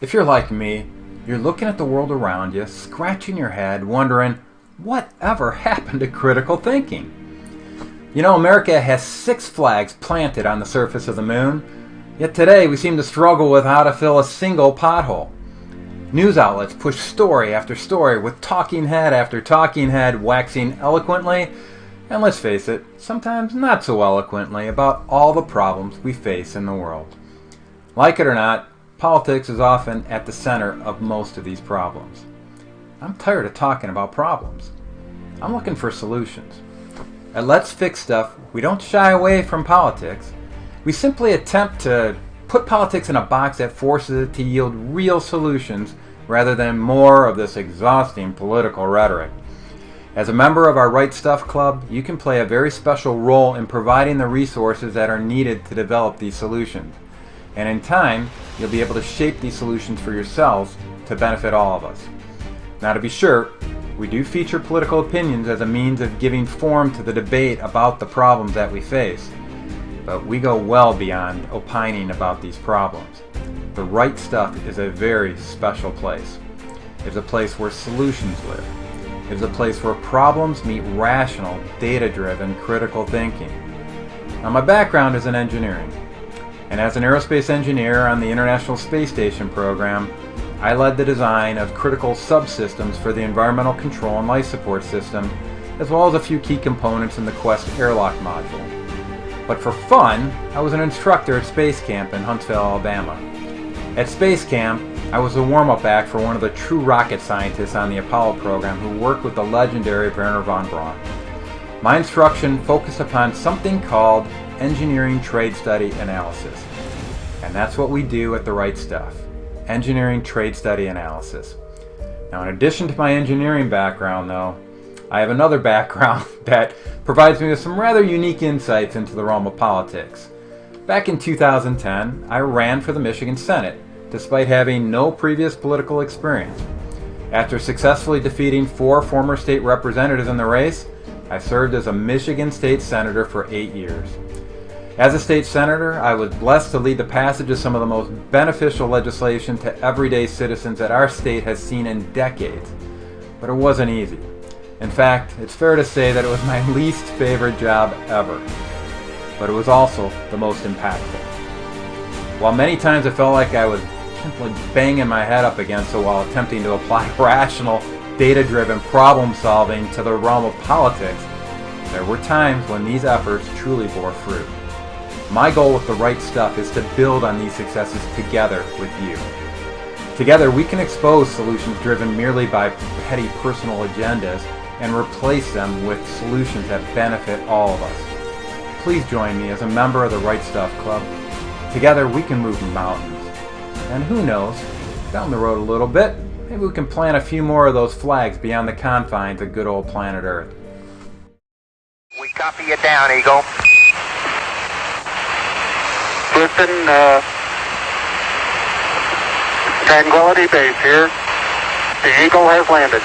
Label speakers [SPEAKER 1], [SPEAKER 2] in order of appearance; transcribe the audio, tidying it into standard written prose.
[SPEAKER 1] If you're like me, you're looking at the world around you, scratching your head, wondering, what ever happened to critical thinking? You know, America has 6 flags planted on the surface of the moon, yet today we seem to struggle with how to fill a single pothole. News outlets push story after story with talking head after talking head waxing eloquently, and let's face it, sometimes not so eloquently, about all the problems we face in the world. Like it or not, politics is often at the center of most of these problems. I'm tired of talking about problems. I'm looking for solutions. At Let's Fix Stuff, we don't shy away from politics. We simply attempt to put politics in a box that forces it to yield real solutions rather than more of this exhausting political rhetoric. As a member of our Right Stuff Club, you can play a very special role in providing the resources that are needed to develop these solutions. And in time, you'll be able to shape these solutions for yourselves to benefit all of us. Now, to be sure, we do feature political opinions as a means of giving form to the debate about the problems that we face. But we go well beyond opining about these problems. The Right Stuff is a very special place. It's a place where solutions live. It's a place where problems meet rational, data-driven, critical thinking. Now, my background is in engineering. And as an aerospace engineer on the International Space Station program, I led the design of critical subsystems for the environmental control and life support system, as well as a few key components in the Quest airlock module. But for fun, I was an instructor at Space Camp in Huntsville, Alabama. At Space Camp, I was a warm-up act for one of the true rocket scientists on the Apollo program who worked with the legendary Wernher von Braun. My instruction focused upon something called engineering trade study analysis. And that's what we do at the Right Stuff. Engineering trade study analysis. Now, in addition to my engineering background, though, I have another background that provides me with some rather unique insights into the realm of politics. Back in 2010, I ran for the Michigan Senate, despite having no previous political experience. After successfully defeating 4 former state representatives in the race, I served as a Michigan State Senator for 8 years. As a state senator, I was blessed to lead the passage of some of the most beneficial legislation to everyday citizens that our state has seen in decades. But it wasn't easy. In fact, it's fair to say that it was my least favorite job ever. But it was also the most impactful. While many times I felt like I was simply banging my head up against the wall attempting to apply rational, data-driven problem solving to the realm of politics, there were times when these efforts truly bore fruit. My goal with the Right Stuff is to build on these successes together with you. Together we can expose solutions driven merely by petty personal agendas and replace them with solutions that benefit all of us. Please join me as a member of the Right Stuff Club. Together we can move mountains. And who knows, down the road a little bit, maybe we can plant a few more of those flags beyond the confines of good old planet Earth.
[SPEAKER 2] We copy you down, Eagle.
[SPEAKER 3] Listen, Tranquility Base here. The Eagle has landed.